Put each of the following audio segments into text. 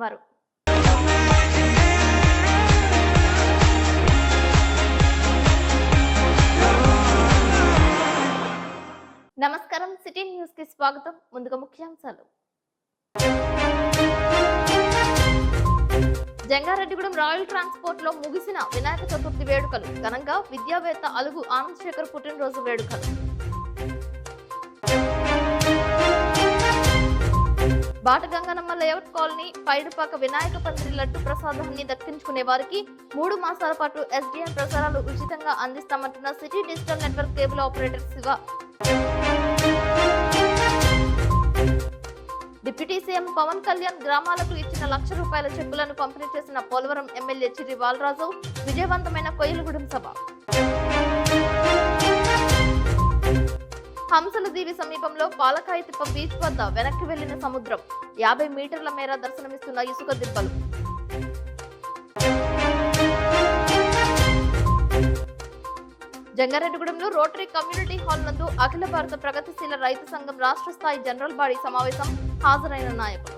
వారు. నమస్కారం, city news కి స్వాగతం. ముందుగా ముఖ్యాంశాలు. జంగారెడ్డిగూడెం రాయల్ ట్రాన్స్పోర్ట్ లో ముగిసిన వినాయక చతుర్థి వేడుకలు. ఘనంగా విద్యావేత్త అలుగు ఆనంద్ శేఖర్ పుట్టినరోజు వేడుకలు. బాటగంగనమ్మ లేఅవుట్ కాలనీ పైడుపాక వినాయక పందిరి లడ్డు ప్రసాదాన్ని దక్కించుకునే వారికి 3 మాసాల పాటు ఎస్డిఎన్ ప్రసారాలు ఉచితంగా అందిస్తామంటున్న city digital network cable operator Siva. Deputy CM Pawan Kalyan గ్రామాలకు ఇచ్చిన ₹1,00,000 చెక్కులను పంపిణీ చేసిన పోలవరం ఎమ్మెల్యే చిర్రి బాలరాజు. విజయవంతమైన కొయ్యలగూడెం సభ. హంసలదీవి సమీపంలో పాలకాయతిప్ప బీచ్ వద్ద వెనక్కి వెళ్లిన సముద్రం. 50 మీటర్ల మేర దర్శనమిస్తున్న ఇసుక దిబ్బలు. జంగారెడ్డిగూడెంలో రోటరీ కమ్యూనిటీ హాల్ నందు అఖిల భారత ప్రగతిశీల రైతు సంఘం రాష్ట్ర స్థాయి జనరల్ బాడీ సమావేశం. హాజరైన నాయకులు.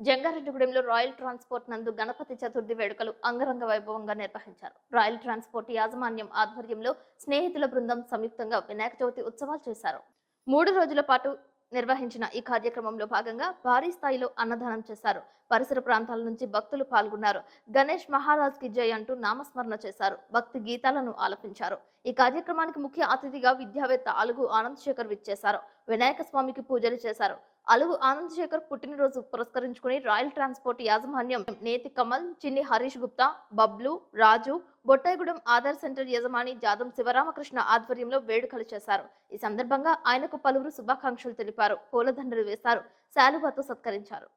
జంగారెడ్డిగూడెంలో రాయల్ ట్రాన్స్పోర్ట్ నందు గణపతి చతుర్థి వేడుకలు అంగరంగ వైభవంగా నిర్వహించారు. రాయల్ ట్రాన్స్పోర్ట్ యాజమాన్యం ఆధ్వర్యంలో స్నేహితుల బృందం సంయుక్తంగా వినాయక చవితి ఉత్సవాలు చేశారు. 3 రోజుల పాటు నిర్వహించిన ఈ కార్యక్రమంలో భాగంగా భారీ స్థాయిలో అన్నదానం చేశారు. పరిసర ప్రాంతాల నుంచి భక్తులు పాల్గొన్నారు. గణేష్ మహారాజ్ కి జై అంటూ నామస్మరణ చేశారు. భక్తి గీతాలను ఆలపించారు. ఈ కార్యక్రమానికి ముఖ్య అతిథిగా విద్యావేత్త అలుగు ఆనంద్ శేఖర్ విచ్చేశారు. వినాయక స్వామికి పూజలు చేశారు. అలుగు ఆనంద్ శేఖర్ పుట్టినరోజు పురస్కరించుకుని రాయల్ ట్రాన్స్పోర్ట్ యాజమాన్యం నేతి కమల్, చిన్ని హరీష్ గుప్తా, బబ్లు, రాజు, బొట్టాయిగూడెం ఆధార్ సెంటర్ యజమాని జాదం శివరామకృష్ణ ఆధ్వర్యంలో వేడుకలు చేశారు. ఈ సందర్భంగా ఆయనకు పలువురు శుభాకాంక్షలు తెలిపారు. పూలదండలు వేశారు. శాలువాతో సత్కరించారు.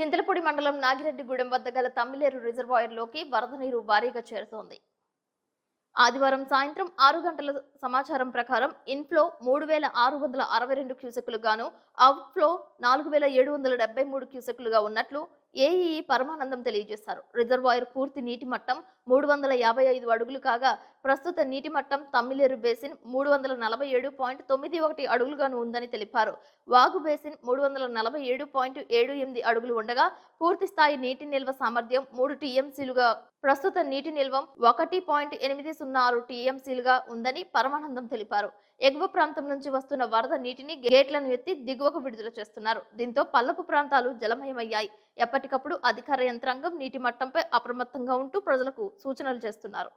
చింతలపూడి మండలం నాగిరెడ్డిగూడెం వద్ద గల తమ్మిలేరు రిజర్వాయర్లోకి వరద నీరు భారీగా చేరుతోంది. ఆదివారం సాయంత్రం 6 గంటల సమాచారం ప్రకారం ఇన్ఫ్లో 3662 క్యూసెక్కులు గాను, అవుట్ఫ్లో 4773 క్యూసెక్కులుగా ఉన్నట్లు ఏఈఈ పరమానందం తెలియజేశారు. రిజర్వాయర్ పూర్తి నీటి మట్టం 355 అడుగులు కాగా ప్రస్తుత నీటి మట్టం తమ్మిలేరు బేసిన్ 347.91 అడుగులుగాను ఉందని తెలిపారు. వాగు బేసిన్ 347.78 అడుగులు ఉండగా పూర్తి స్థాయి నీటి నిల్వ సామర్థ్యం 3 టీఎంసీలుగా, ప్రస్తుత నీటి నిల్వం 1.806 టీఎంసీలుగా ఉందని పరమానందం తెలిపారు. ఎగువ ప్రాంతం నుంచి వస్తున్న వరద నీటిని గేట్లను ఎత్తి దిగువకు విడుదల చేస్తున్నారు. దీంతో పల్లపు ప్రాంతాలు జలమయమయ్యాయి. ఎప్పటికప్పుడు అధికార యంత్రాంగం నీటి మట్టంపై అప్రమత్తంగా ఉంటూ ప్రజలకు సూచనలు చేస్తున్నారు.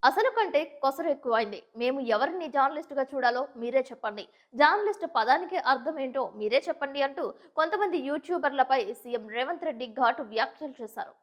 అసలు కంటే కొసరు ఎక్కువైంది. మేము ఎవరిని జర్నలిస్టుగా చూడాలో మీరే చెప్పండి, జర్నలిస్ట్ పదానికి అర్థం ఏంటో మీరే చెప్పండి అంటూ కొంతమంది యూట్యూబర్లపై సీఎం రేవంత్ రెడ్డి ఘాటు వ్యాఖ్యలు చేశారు.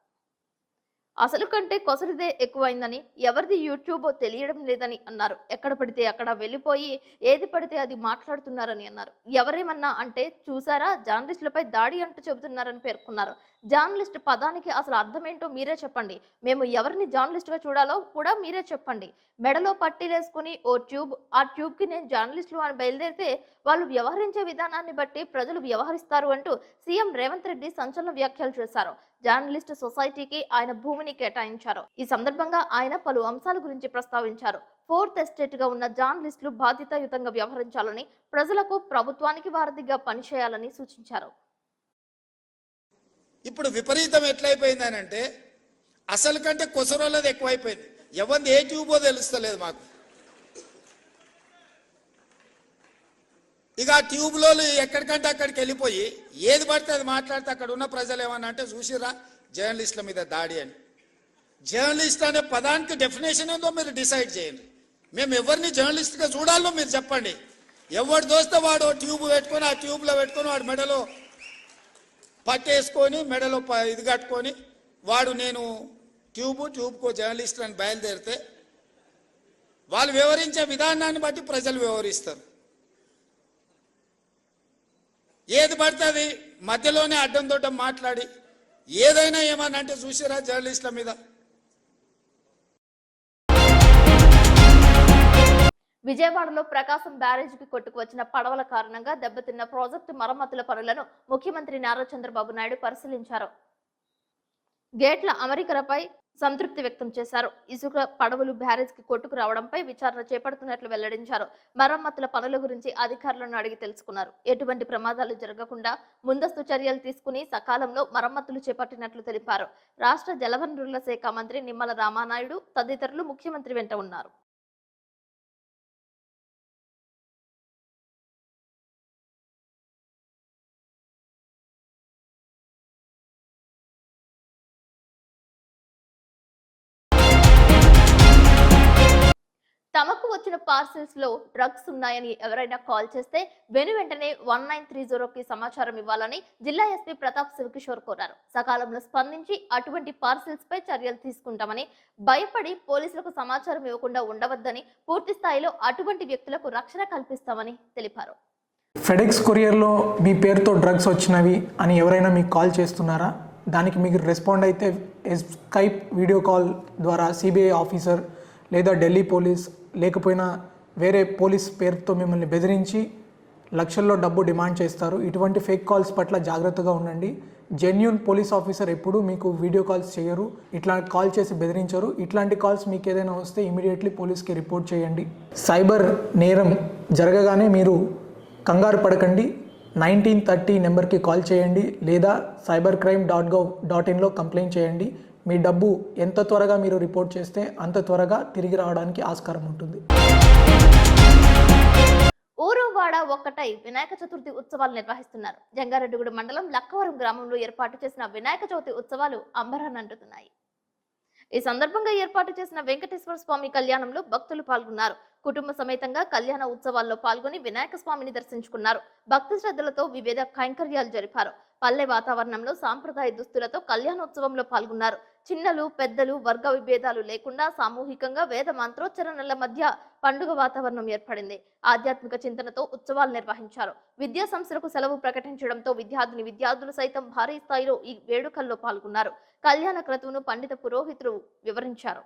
అసలు కంటే కొసరిదే ఎక్కువైందని, ఎవరిది యూట్యూబో తెలియడం లేదని అన్నారు. ఎక్కడ పడితే అక్కడ వెళ్ళిపోయి ఏది పడితే అది మాట్లాడుతున్నారని అన్నారు. ఎవరేమన్నా అంటే చూసారా జర్నలిస్టులపై దాడి అంటూ చెబుతున్నారని పేర్కొన్నారు. జర్నలిస్ట్ పదానికి అసలు అర్థమేంటో మీరే చెప్పండి, మేము ఎవరిని జర్నలిస్టుగా చూడాలో కూడా మీరే చెప్పండి. మెడలో పట్టీలేసుకుని ఓ ట్యూబ్, ఆ ట్యూబ్కి నేను జర్నలిస్టులు అని బయలుదేరితే వాళ్ళు వ్యవహరించే విధానాన్ని బట్టి ప్రజలు వ్యవహరిస్తారు అంటూ సీఎం రేవంత్ రెడ్డి సంచలన వ్యాఖ్యలు చేశారు. జర్నలిస్ట్ సొసైటీకి ఆయన భూమిని కేటాయించారు. ఈ సందర్భంగా ఆయన పలు అంశాల గురించి ప్రస్తావించారు. ఫోర్త్ ఎస్టేట్ గా ఉన్న జర్నలిస్టులు బాధ్యతాయుతంగా వ్యవహరించాలని, ప్రజలకు ప్రభుత్వానికి వారధిగా పనిచేయాలని సూచించారు. ఇప్పుడు విపరీతం ఎట్లయిపోయిందని అంటే అసలు కంటే కొసరోళ్ళది ఎక్కువైపోయింది. ఎవరిది ఏ ట్యూబో తెలుస్తలేదు మాకు. ఇక ఆ ట్యూబ్లో ఎక్కడికంటే అక్కడికి వెళ్ళిపోయి ఏది పడితే అది మాట్లాడితే అక్కడ ఉన్న ప్రజలు ఏమన్నా అంటే చూసిరా జర్నలిస్టుల మీద దాడి అని. జర్నలిస్ట్ అనే పదానికి డెఫినేషన్ ఏందో మీరు డిసైడ్ చేయండి. మేము ఎవరిని జర్నలిస్ట్గా చూడాలో మీరు చెప్పండి. ఎవడు దోస్తే వాడు ట్యూబ్ పెట్టుకొని ఆ ట్యూబ్లో పెట్టుకొని వాడు మెడలో పట్టేసుకొని మెడలో ఇది కట్టుకొని వాడు నేను ట్యూబ్కో జర్నలిస్ట్ అని బయలుదేరితే వాళ్ళు వివరించే విధానాన్ని బట్టి ప్రజలు వ్యవహరిస్తారు. ఏది పడుతుంది మధ్యలోనే అడ్డం దొడ్డం మాట్లాడి ఏదైనా ఏమన్నా అంటే చూసిరా జర్నలిస్టుల మీద. విజయవాడలో ప్రకాశం బ్యారేజీకి కొట్టుకు వచ్చిన పడవల కారణంగా దెబ్బతిన్న ప్రాజెక్టు మరమ్మతుల పనులను ముఖ్యమంత్రి నారా చంద్రబాబు నాయుడు పరిశీలించారు. గేట్ల అమరికలపై సంతృప్తి వ్యక్తం చేశారు. ఇసుక పడవలు బ్యారేజ్కి కొట్టుకు రావడంపై విచారణ చేపడుతున్నట్లు వెల్లడించారు. మరమ్మతుల పనుల గురించి అధికారులను అడిగి తెలుసుకున్నారు. ఎటువంటి ప్రమాదాలు జరగకుండా ముందస్తు చర్యలు తీసుకుని సకాలంలో మరమ్మతులు చేపట్టినట్లు తెలిపారు. రాష్ట్ర జలవనరుల శాఖ మంత్రి నిమ్మల రామానాయుడు తదితరులు ముఖ్యమంత్రి వెంట ఉన్నారు. తమకు వచ్చిన పార్సిల్స్ లో డ్రగ్స్ ఉన్నాయని ఎవరైనా కాల్ చేస్తే వెంటనే 1930కి సమాచారం ఇవ్వాలని జిల్లా ఎస్పీ ప్రతాప్ శివకిషోర్ కోరారు. సకాలంలో స్పందించి అటువంటి పార్సిల్స్ పై చర్యలు తీసుకుంటామని, భయపడి పోలీసులకు సమాచారం ఇవ్వకుండా ఉండవద్దని, పూర్తి స్థాయిలో అటువంటి వ్యక్తులకు రక్షణ కల్పిస్తామని తెలిపారు. ఫెడెక్స్ కొరియర్లో మీ పేరుతో డ్రగ్స్ వచ్చినవి అని ఎవరైనా మీకు కాల్ చేస్తున్నారా? దానికి మీకు రెస్పాండ్ అయితే స్కైప్ వీడియో కాల్ ద్వారా సిబిఐ ఆఫీసర్ లేదా ఢిల్లీ పోలీస్ లేకపోయినా వేరే పోలీస్ పేరుతో మిమ్మల్ని బెదిరించి లక్షల్లో డబ్బు డిమాండ్ చేస్తారు. ఇటువంటి ఫేక్ కాల్స్ పట్ల జాగ్రత్తగా ఉండండి. జెన్యూన్ పోలీస్ ఆఫీసర్ ఎప్పుడూ మీకు వీడియో కాల్స్ చేయరు, ఇట్లా కాల్ చేసి బెదిరించరు. ఇట్లాంటి కాల్స్ మీకు ఏదైనా వస్తే ఇమీడియట్లీ పోలీస్కి రిపోర్ట్ చేయండి. సైబర్ నేరం జరగగానే మీరు కంగారు పడకండి. 1930 నెంబర్కి కాల్ చేయండి లేదా cybercrime.gov.inలో కంప్లైంట్ చేయండి. మీ డబ్బు ఎంత త్వరగా మీరు రిపోర్ట్ చేస్తే అంత త్వరగా తిరిగి రావడానికి ఆస్కారం ఉంటుంది. ఊరువాడ ఒక్కటై వినాయక చతుర్థి ఉత్సవాలు నిర్వహిస్తున్నారు. జంగారెడ్డిగూడ మండలం లక్కవరం గ్రామంలో ఏర్పాటు చేసిన వినాయక చవితి ఉత్సవాలు అంబరాన్నంటున్నాయి. ఈ సందర్భంగా ఏర్పాటు చేసిన వెంకటేశ్వర స్వామి కళ్యాణంలో భక్తులు పాల్గొన్నారు. కుటుంబ సమేతంగా కళ్యాణ ఉత్సవాల్లో పాల్గొని వినాయక స్వామిని దర్శించుకున్నారు. భక్తి శ్రద్ధలతో వివిధ కైంకర్యాలు జరిపారు. పల్లె వాతావరణంలో సాంప్రదాయ దుస్తులతో కళ్యాణోత్సవంలో పాల్గొన్నారు. చిన్నలు పెద్దలు వర్గ విభేదాలు లేకుండా సామూహికంగా వేద మంత్రోచ్చరణల మధ్య పండుగ వాతావరణం ఏర్పడింది. ఆధ్యాత్మిక చింతనతో ఉత్సవాలు నిర్వహించారు. విద్యా సంస్థలకు సెలవు ప్రకటించడంతో విద్యార్థులు సైతం భారీ స్థాయిలో ఈ వేడుకల్లో పాల్గొన్నారు. కళ్యాణ క్రతువును పండిత పురోహితులు వివరించారు.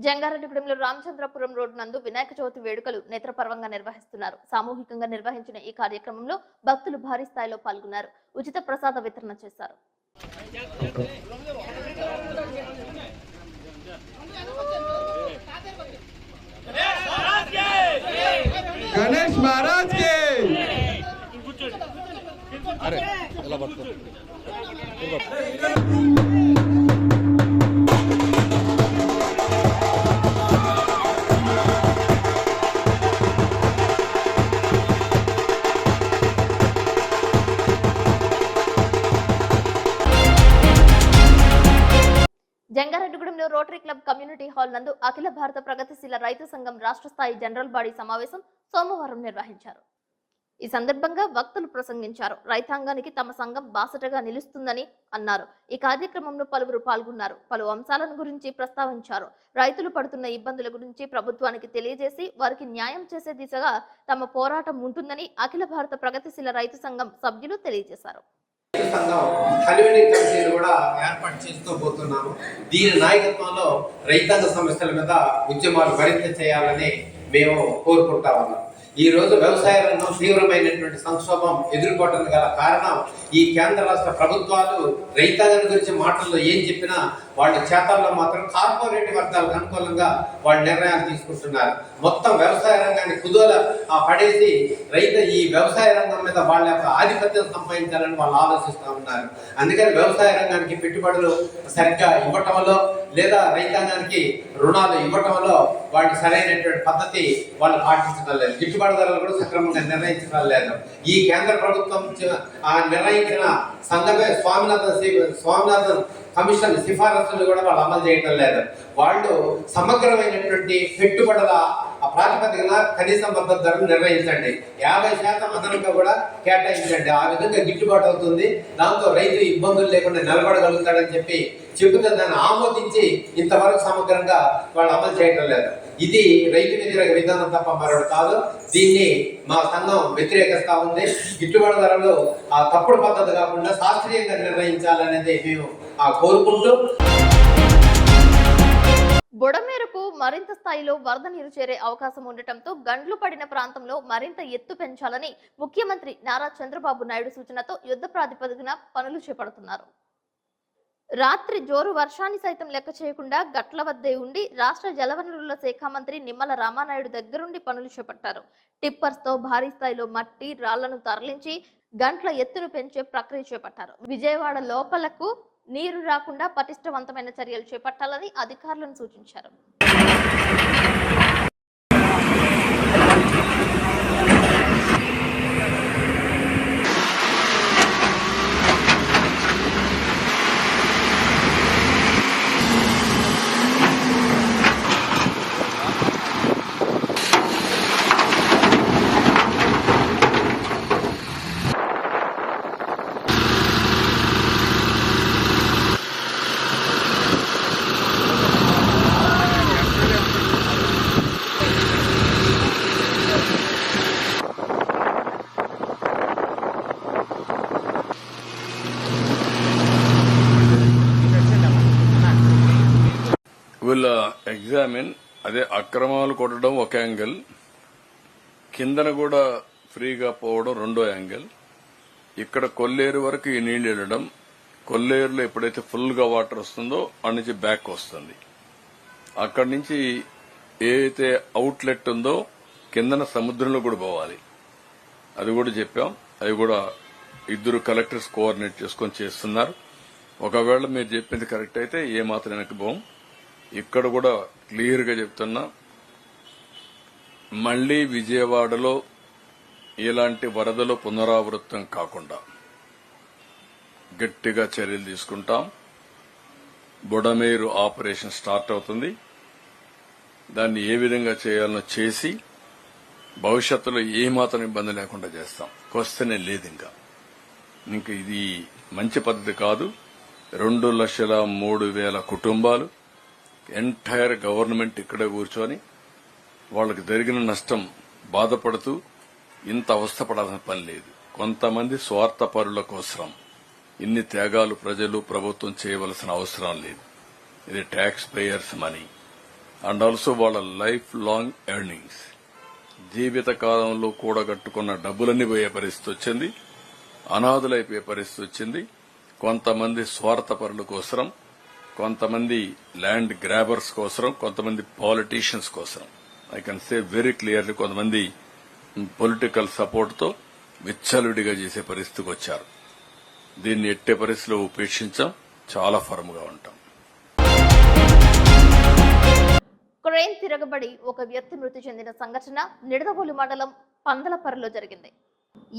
జంగారెడ్డిగూడెంలో రామచంద్రపురం రోడ్ నందు వినాయక చవితి వేడుకలు నేత్రపర్వంగా నిర్వహిస్తున్నారు. సామూహికంగా నిర్వహించిన ఈ కార్యక్రమంలో భక్తులు భారీ స్థాయిలో పాల్గొన్నారు. ఉచిత ప్రసాద వితరణ చేశారు. गणेश महाराज के अरे జంగారెడ్డిగూడెంలో రోటరీ క్లబ్ కమ్యూనిటీ హాల్ నందు అఖిల భారత ప్రగతిశీల రైతు సంఘం రాష్ట్ర స్థాయి జనరల్ బాడీ సమావేశం సోమవారం నిర్వహించారు. ఈ సందర్భంగా వక్తలు ప్రసంగించారు. రైతాంగానికి తమ సంఘం బాసటగా నిలుస్తుందని అన్నారు. ఈ కార్యక్రమంలో పలువురు పాల్గొన్నారు. పలు అంశాలను గురించి ప్రస్తావించారు. రైతులు పడుతున్న ఇబ్బందుల గురించి ప్రభుత్వానికి తెలియజేసి వారికి న్యాయం చేసే దిశగా తమ పోరాటం ఉంటుందని అఖిల భారత ప్రగతిశీల రైతు సంఘం సభ్యులు తెలియజేశారు. సంఘం కన్వీనింగ్ కమిటీని కూడా ఏర్పాటు చేస్తూ పోతున్నాము. దీని నాయకత్వంలో రైతాంగ సమస్యల మీద ఉద్యమాలు మరింత చేయాలని మేము కోరుకుంటా ఉన్నాం. ఈ రోజు వ్యవసాయ రంగం తీవ్రమైనటువంటి సంక్షోభం ఎదుర్కోవటం గల కారణం ఈ కేంద్ర రాష్ట్ర ప్రభుత్వాలు రైతాంగం గురించి మాటల్లో ఏం చెప్పినా వాళ్ళ చేతల్లో మాత్రం కార్పొరేట్ వర్గాలకు అనుకూలంగా వాళ్ళు నిర్ణయాలు తీసుకుంటున్నారు. మొత్తం వ్యవసాయ రంగాన్ని కుదోల పడేసి ఈ వ్యవసాయ రంగం మీద వాళ్ళ యొక్క ఆధిపత్యం సంపాదించాలని వాళ్ళు ఆలోచిస్తూ ఉన్నారు. అందుకని వ్యవసాయ రంగానికి పెట్టుబడులు సరిగ్గా ఇవ్వటంలో లేదా రైతాంగానికి రుణాలు ఇవ్వటంలో వాళ్ళు సరైనటువంటి పద్ధతి వాళ్ళు పాటించడం లేదు. గిట్టుబాటు ధరలు కూడా సక్రమంగా నిర్ణయించడం లేదు. ఈ కేంద్ర ప్రభుత్వం నిర్ణయించిన సంఘమే స్వామినాథన్ కమిషన్ సిఫారసులు కూడా వాళ్ళు అమలు చేయడం లేదు. వాళ్ళు సమగ్రమైనటువంటి పెట్టుబడుల ప్రాతిపదికన కనీస మద్దతు ధరలు నిర్ణయించండి, 50% అదనంగా కూడా కేటాయించండి. ఆ విధంగా గిట్టుబాటు అవుతుంది. దాంతో రైతు ఇబ్బందులు లేకుండా నిలబడగలుగుతాడని చెబుతే దాన్ని ఆమోదించి ఇంతవరకు సమగ్రంగా వాళ్ళు అమలు చేయడం లేదు. ఇది రైతు వ్యతిరేక విధానం తప్ప మరొకటి కాదు. దీన్ని మా సంఘం వ్యతిరేకిస్తా ఉంది. గిట్టుబాటు ధరలు తప్పుడు పద్ధతి కాకుండా శాస్త్రీయంగా నిర్ణయించాలనేది మేము కోరుకుంటూ, బుడమేరకు మరింత స్థాయిలో వరద నీరు చేరే అవకాశం ఉండటంతో గండ్లు పడిన ప్రాంతంలో మరింత ఎత్తు పెంచాలని ముఖ్యమంత్రి నారా చంద్రబాబు నాయుడు సూచనతో యుద్ధ ప్రాతిపదికన పనులు చేపడుతున్నారు. రాత్రి జోరు వర్షాన్ని సైతం లెక్క చేయకుండా గట్ల వద్దే ఉండి రాష్ట్ర జలవనరుల శాఖ మంత్రి నిమ్మల రామానాయుడు దగ్గరుండి పనులు చేపట్టారు. టిప్పర్స్ తో భారీ స్థాయిలో మట్టి రాళ్లను తరలించి గంటల ఎత్తును పెంచే ప్రక్రియ చేపట్టారు. విజయవాడ లోపలకు నీరు రాకుండా పటిష్టవంతమైన చర్యలు చేపట్టాలని అధికారులను సూచించారు. will examine అదే అక్రమాలు కొట్టడం ఒక యాంగిల్, కిందన కూడా ఫ్రీగా పోవడం రెండో యాంగిల్. ఇక్కడ కొల్లేరు వరకు ఈ నీళ్లు వెళ్ళడం, కొల్లేరులో ఎప్పుడైతే ఫుల్ గా వాటర్ వస్తుందో అక్కడి నుంచి బ్యాక్ వస్తుంది. అక్కడి నుంచి ఏదైతే అవుట్లెట్ ఉందో కిందన సముద్రంలో కూడా పోవాలి. అది కూడా చెప్పాం. అవి కూడా ఇద్దరు కలెక్టర్స్ కోఆర్డినేట్ చేసుకొని చేస్తున్నారు. ఒకవేళ మీరు చెప్పింది కరెక్ట్ అయితే ఏ మాత్రం వెనక్కి పోం. ఇక్కడ కూడా క్లియర్ గా చెప్తున్నా, మళ్లీ విజయవాడలో ఇలాంటి వరదలు పునరావృతం కాకుండా గట్టిగా చర్యలు తీసుకుంటాం. బుడమేరు ఆపరేషన్ స్టార్ట్ అవుతుంది. దాన్ని ఏ విధంగా చేయాలనో చేసి భవిష్యత్తులో ఏమాత్రం ఇబ్బంది లేకుండా చేస్తాం. క్వశ్చనే లేదు. ఇంక ఇది మంచి పద్ధతి కాదు. 2,03,000 కుటుంబాలు, ఎంటైర్ గవర్నమెంట్ ఇక్కడే కూర్చొని వాళ్ళకి జరిగిన నష్టం బాధపడుతూ ఇంత అవస్థపడాల్సిన పని లేదు. కొంతమంది స్వార్థపరుల కోసం ఇన్ని త్యాగాలు ప్రజలు ప్రభుత్వం చేయవలసిన అవసరం లేదు. ఇది tax payers money and also వాళ్ళ లైఫ్ లాంగ్ ఎర్నింగ్స్. జీవిత కాలంలో కూడగట్టుకున్న డబ్బులన్నీ పోయే పరిస్థితి వచ్చింది. అనాథులైపోయే పరిస్థితి వచ్చింది. కొంతమంది స్వార్థపరుల కోసం, కొంతమంది ల్యాండ్ గ్రాబర్స్ కోసం, కొంతమంది పాలిటీషియన్స్ కోసం. I can say very clearly, కొంతమంది పొలిటికల్ సపోర్ట్ తో విచ్చలవిడిగా చేసే పరిస్థితికి వచ్చారు. దీన్ని ఎట్టే పరిస్థితిలో ఉపేక్షించాం. చాలా ఫర్మ్ గా ఉంటాం. క్రేన్ తిరగబడి ఒక వ్యక్తి మృతి చెందిన సంఘటన నిడదవోలు మండలం పందలపర్రులో జరిగింది.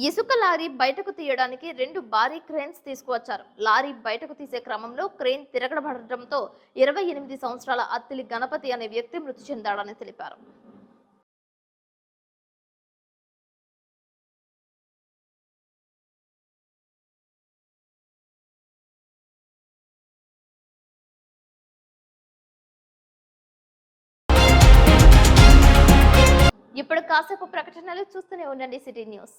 ఇసుక లారీ బయటకు తీయడానికి 2 భారీ క్రేన్స్ తీసుకువచ్చారు. లారీ బయటకు తీసే క్రమంలో క్రేన్ తిరగబడటంతో 28 సంవత్సరాల అత్తిలి గణపతి అనే వ్యక్తి మృతి చెందాడని తెలిపారు. ఇప్పుడు కాసేపు ప్రకటనలు చూస్తూనే ఉండండి city news.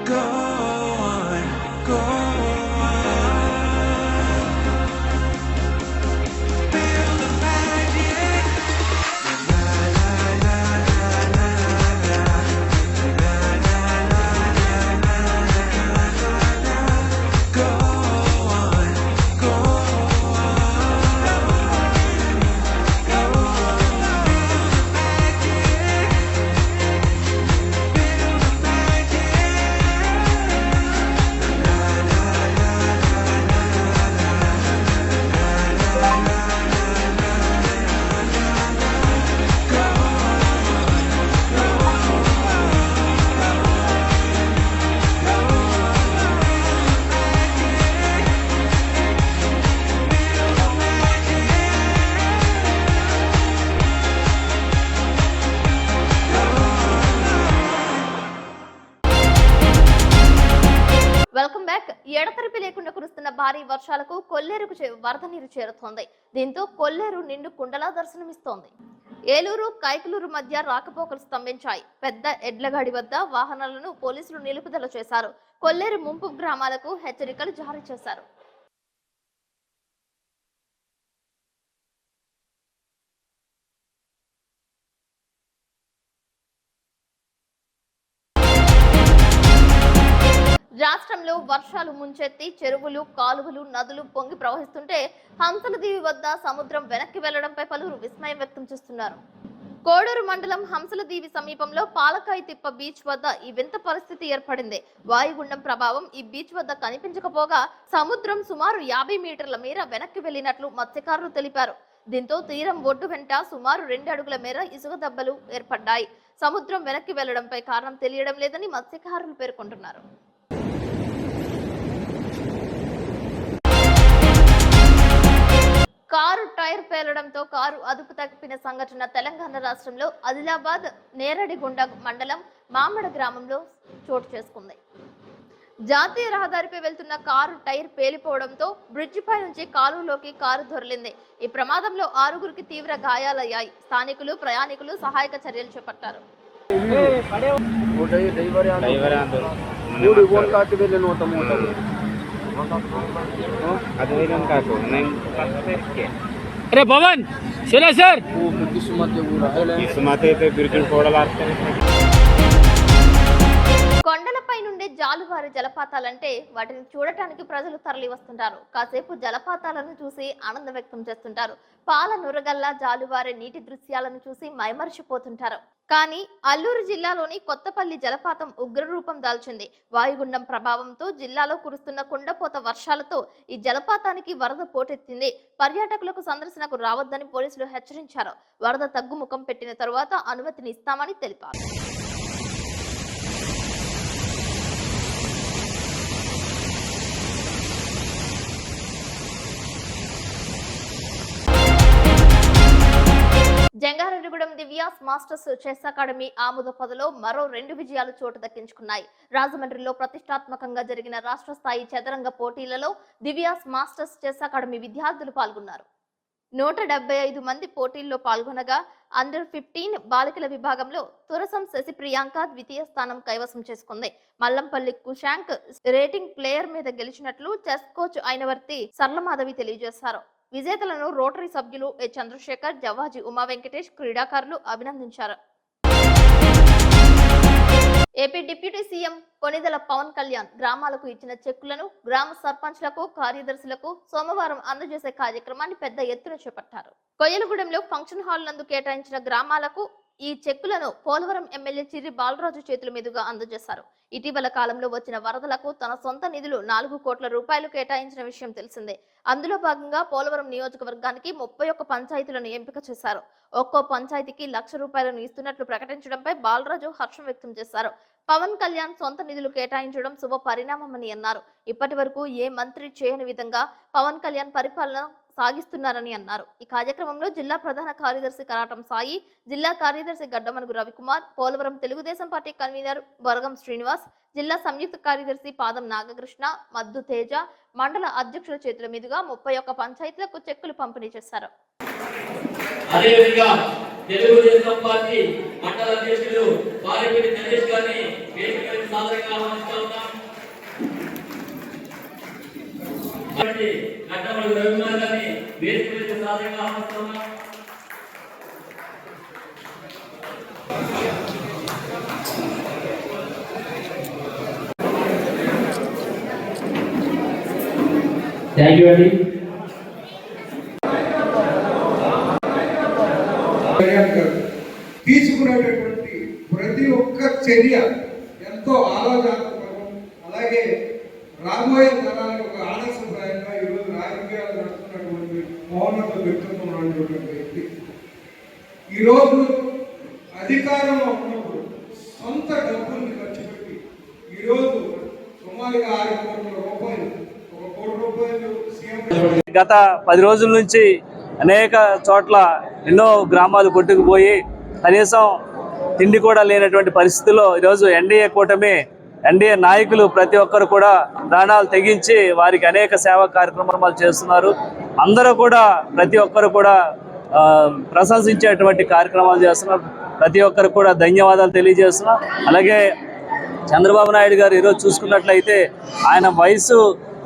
Go on, go on. Feel the magic. La la la la la la. La la la la la la. Go on, go on. Go on. Welcome back. ఎడతెరిపి లేకుండా కురుస్తున్న భారీ వర్షాలకు కొల్లేరుకు వరద నీరు చేరుతోంది. దీంతో కొల్లేరు నిండు కుండలా దర్శనమిస్తోంది. ఏలూరు కైకలూరు మధ్య రాకపోకలు స్తంభించాయి. పెద్ద ఎడ్లగాడి వద్ద వాహనాలను పోలీసులు నిలుపుదల చేశారు. కొల్లేరు ముంపు గ్రామాలకు హెచ్చరికలు జారీ చేశారు. రాష్ట్ర రాష్ట్రంలో వర్షాలు ముంచెత్తి చెరువులు, కాలువలు, నదులు పొంగి ప్రవహిస్తుంటే హంసలదీవి వద్ద సముద్రం వెనక్కి వెళ్లడంపై పలువురు విస్మయం వ్యక్తం చేస్తున్నారు. కోడూరు మండలం హంసలదీవి సమీపంలో పాలకాయ తిప్ప బీచ్ వద్ద ఈ వింత పరిస్థితి ఏర్పడింది. వాయుగుండం ప్రభావం ఈ బీచ్ వద్ద కనిపించకపోగా సముద్రం సుమారు 50 మీటర్ల మేర వెనక్కి వెళ్లినట్లు మత్స్యకారులు తెలిపారు. దీంతో తీరం ఒడ్డు వెంట సుమారు 2 అడుగుల మేర ఇసుక దెబ్బలు ఏర్పడ్డాయి. సముద్రం వెనక్కి వెళ్లడంపై కారణం తెలియడం లేదని మత్స్యకారులు పేర్కొంటున్నారు. కారు టైర్ పేలడంతో కారు అదుపు తప్పిన సంఘటన తెలంగాణ రాష్ట్రంలో ఆదిలాబాద్ నేరడిగుండ మండలం మామడ గ్రామంలో చోటు చేసుకుంది. జాతీయ రహదారిపై వెళ్తున్న కారు టైర్ పేలిపోవడంతో బ్రిడ్జిపై నుంచి కాలువలోకి కారు దొర్లింది. ఈ ప్రమాదంలో 6గురికి తీవ్ర గాయాలయ్యాయి. స్థానికులు, ప్రయాణికులు సహాయక చర్యలు చేపట్టారు. अरे भवन चले सर కొండలపై నుండి జాలువారి జలపాతాలంటే వాటిని చూడటానికి ప్రజలు తరలి వస్తుంటారు. కాసేపు జలపాతాలను చూసి ఆనందం వ్యక్తం చేస్తుంటారు. పాల నురగల్లా జాలువారే నీటి దృశ్యాలను చూసి మైమరిచిపోతుంటారు. కానీ అల్లూరు జిల్లాలోని కొత్తపల్లి జలపాతం ఉగ్రరూపం దాల్చింది. వాయుగుండం ప్రభావంతో జిల్లాలో కురుస్తున్న కుండపోత వర్షాలతో ఈ జలపాతానికి వరద పోటెత్తింది. పర్యాటకులకు సందర్శనకు రావద్దని పోలీసులు హెచ్చరించారు. వరద తగ్గుముఖం పెట్టిన తరువాత అనుమతిని ఇస్తామని తెలిపారు. Jangareddygudem Divya's masters chess academy ఆముద పదలో మరో 2 విజయాలు చోటు దక్కించుకున్నాయి. రాజమండ్రిలో ప్రతిష్టాత్మకంగా జరిగిన రాష్ట్ర స్థాయి చదరంగ పోటీలలో దివ్యాస్ మాస్టర్స్ చెస్ అకాడమీ విద్యార్థులు పాల్గొన్నారు. 175 మంది పోటీల్లో పాల్గొనగా అండర్ 15 బాలికల విభాగంలో తురసం శశి ప్రియాంక ద్వితీయ స్థానం కైవసం చేసుకుంది. మల్లంపల్లి కుశాంక్ రేటింగ్ ప్లేయర్ మీద గెలిచినట్లు చెస్ కోచ్ అయినవర్తి సర్లమాధవి తెలియజేశారు. విజేతలను రోటరీ సభ్యులు ఏ చంద్రశేఖర్, జవాజీ ఉమా వెంకటేష్, క్రీడాకారులు అభినందించారు. AP deputy CM Konidela Pavan Kalyan గ్రామాలకు ఇచ్చిన చెక్కులను గ్రామ సర్పంచ్లకు, కార్యదర్శులకు సోమవారం అందజేసే కార్యక్రమాన్ని పెద్ద ఎత్తున చేపట్టారు. కొయ్యలగూడెంలో ఫంక్షన్ హాల్ నందు కేటాయించిన గ్రామాలకు ఈ చెక్కులను పోలవరం ఎమ్మెల్యే చిర్రి బాలరాజు చేతుల మీదుగా అందజేశారు. ఇటీవల కాలంలో వచ్చిన వరదలకు తన సొంత నిధులు 4 కోట్ల రూపాయలు కేటాయించిన విషయం తెలిసిందే. అందులో భాగంగా పోలవరం నియోజకవర్గానికి 31 పంచాయతీలను ఎంపిక చేశారు. ఒక్కో పంచాయతీకి 1 లక్ష రూపాయలను ఇస్తున్నట్లు ప్రకటించడంపై బాలరాజు హర్షం వ్యక్తం చేశారు. పవన్ కళ్యాణ్ సొంత నిధులు కేటాయించడం శుభ పరిణామమని అన్నారు. ఇప్పటి వరకు ఏ మంత్రి చేయని విధంగా పవన్ కళ్యాణ్ పరిపాలన సాగిస్తున్నారని అన్నారు. ఈ కార్యక్రమంలో జిల్లా ప్రధాన కార్యదర్శి కరాటం సాయి, జిల్లా కార్యదర్శి గడ్డమనుగు రవికుమార్, పోలవరం తెలుగుదేశం పార్టీ కన్వీనర్ బొరగం శ్రీనివాస్, జిల్లా సంయుక్త కార్యదర్శి పాదం నాగకృష్ణ, మద్దు తేజ, మండల అధ్యక్షుల చేతుల మీదుగా 31 పంచాయతీలకు చెక్కులు పంపిణీ చేశారు. అదేవిధంగా తెలుగుదేశం పార్టీ మండల అధ్యక్షులు వారిపల్లి నరేష్ గారిని వేదికపై సాదరంగా ఆహ్వానిస్తా ఉన్నాం. గడ్డమనుగు రవికుమార్ గారిని వేదికపై సాదరంగా ఆహ్వానిస్తా ఉన్నాం. థ్యాంక్ యూ అండి. తీసుకునేటటువంటి ప్రతి ఒక్క చర్య ఎంతో ఆలోచనాత్మకం. అలాగే రాబోయే తరాలకు ఒక ఆదర్శప్రాయంగా ఈరోజు రాజకీయాలు నడుస్తున్నటువంటి మౌనత వ్యక్తిత్వం ఉన్నటువంటి వ్యక్తి ఈరోజు అధికారంలో ఉన్నప్పుడు సొంత డబ్బుల్ని ఖర్చు పెట్టి ఈరోజు సుమారుగా 6 కోట్ల రూపాయలు, 1 కోటి రూపాయలు సీఎం గత 10 రోజుల నుంచి అనేక చోట్ల ఎన్నో గ్రామాలు కొట్టుకుపోయి కనీసం తిండి కూడా లేనటువంటి పరిస్థితుల్లో ఈరోజు ఎన్డీఏ కూటమి, ఎన్డీఏ నాయకులు ప్రతి ఒక్కరు కూడా ప్రాణాలు తెగించి వారికి అనేక సేవా కార్యక్రమాలు చేస్తున్నారు. అందరూ కూడా ప్రతి ఒక్కరు కూడా ప్రశంసించేటువంటి కార్యక్రమాలు చేస్తున్నారు. ప్రతి ఒక్కరు కూడా ధన్యవాదాలు తెలియజేస్తున్నారు. అలాగే చంద్రబాబు నాయుడు గారు ఈరోజు చూసుకున్నట్లయితే ఆయన వయసు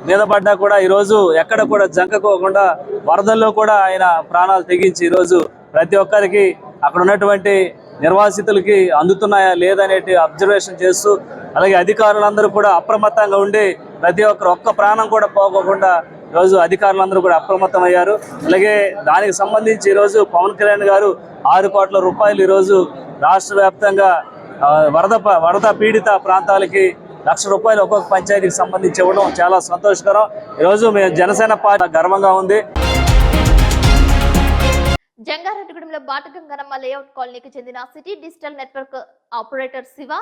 మీద పడ్డా కూడా ఈరోజు ఎక్కడ కూడా జంకకోకుండా వరదల్లో కూడా ఆయన ప్రాణాలు తెగించి ఈరోజు ప్రతి ఒక్కరికి అక్కడ ఉన్నటువంటి నిర్వాసితులకి అందుతున్నాయా లేదనేటి అబ్జర్వేషన్ చేస్తూ, అలాగే అధికారులందరూ కూడా అప్రమత్తంగా ఉండి ప్రతి ఒక్క ప్రాణం కూడా పోకోకుండా ఈరోజు అధికారులందరూ కూడా అప్రమత్తమయ్యారు. అలాగే దానికి సంబంధించి ఈరోజు పవన్ కళ్యాణ్ గారు 6 కోట్ల రూపాయలు ఈరోజు రాష్ట్ర వ్యాప్తంగా వరద పీడిత ప్రాంతాలకి 1 లక్ష రూపాయలు ఒక్కొక్క పంచాయతీకి సంబంధించి ఇవ్వడం చాలా సంతోషకరం. ఈరోజు మేము జనసేన పార్టీ గర్వంగా ఉంది. జంగారెడ్డిగూడెంలో బాటగంగనమ్మ లేఅవుట్ కాలనీకి చెందిన city digital network operator Shiva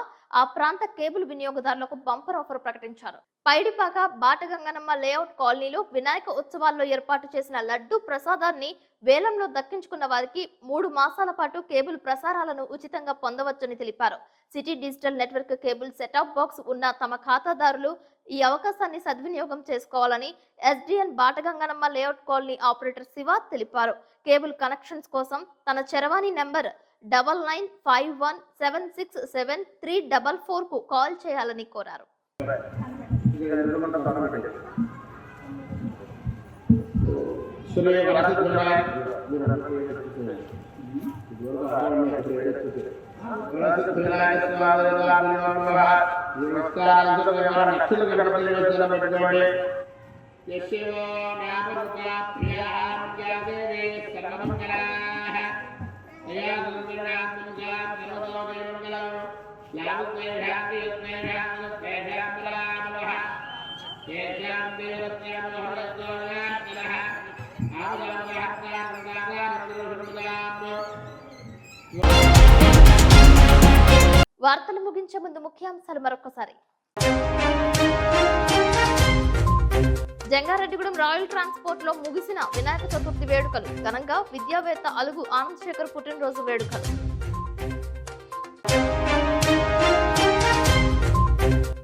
ఆ ప్రాంత కేబుల్ వినియోగదారులకు బంపర్ ఆఫర్ ప్రకటించారు. పైడిపాక బాటగంగనమ్మ లేఅవుట్ కాలనీలో వినాయక ఉత్సవాల్లో ఏర్పాటు చేసిన లడ్డు ప్రసాదాన్ని వేలంలో దక్కించుకున్న వారికి 3 మాసాల పాటు కేబుల్ ప్రసారాలను ఉచితంగా పొందవచ్చని తెలిపారు. City digital network cable set top box ఉన్న తమ ఖాతాదారులు ఈ అవకాశాన్ని సద్వినియోగం చేసుకోవాలని SDN Batagangamma layout colony operator Siva తెలిపారు. కేబుల్ కనెక్షన్స్ కోసం తన చరవాణి నెంబర్ 9951767344 కు కాల్ చేయాలని కోరారు. వార్తలు ముగించే ముందు ముఖ్యాంశాలు మరొకసారి. జంగారెడ్డిగూడెం రాయల్ ట్రాన్స్పోర్ట్ లో ముగిసిన వినాయక చతుర్థి వేడుకలు. ఘనంగా విద్యావేత్త అలుగు ఆనంద్ శేఖర్ పుట్టినరోజు వేడుకలు.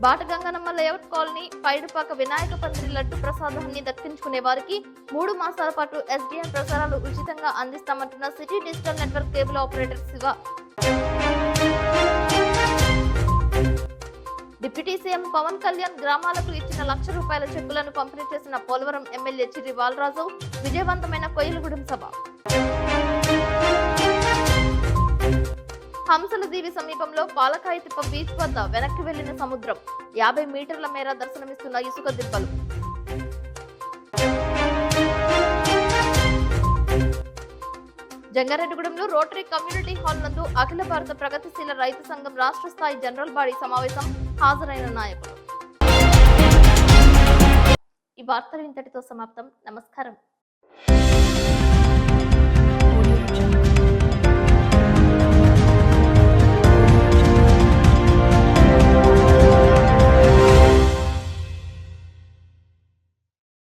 బాటగంగనమ్మ లేఅవుట్ కాలనీ పైడిపాక వినాయక పందిరి లడ్డు ప్రసాదాన్ని దక్కించుకునే వారికి 3 మాసాల పాటు ఎస్డిఎన్ ప్రసారాలు ఉచితంగా అందిస్తామంటున్న city digital network cable operator Siva. Deputy CM Pawan Kalyan గ్రామాలకు ఇచ్చిన 1 లక్ష రూపాయల చెక్కులను పంపిణీ చేసిన పోలవరం ఎమ్మెల్యే చిర్రి బాలరాజు. విజయవంతమైన కొయ్యలగూడెం సభ. హంసల దీవి సమీపంలో పాలకాయతిప్ప బీచ్ వద్ద వెనక్కి వెళ్లిన సముద్రం. 50 మీటర్ల మేర దర్శనమిస్తున్న ఇసుక దిబ్బలు. జంగారెడ్డిగూడెంలో రోటరీ కమ్యూనిటీ హాల్ నందు అఖిల భారత ప్రగతిశీల రైతు సంఘం రాష్ట్ర స్థాయి జనరల్ బాడీ సమావేశం. హాజరైన నాయకులు. ఈ వార్తలు ఇంతటితో సమాప్తం. నమస్కారం.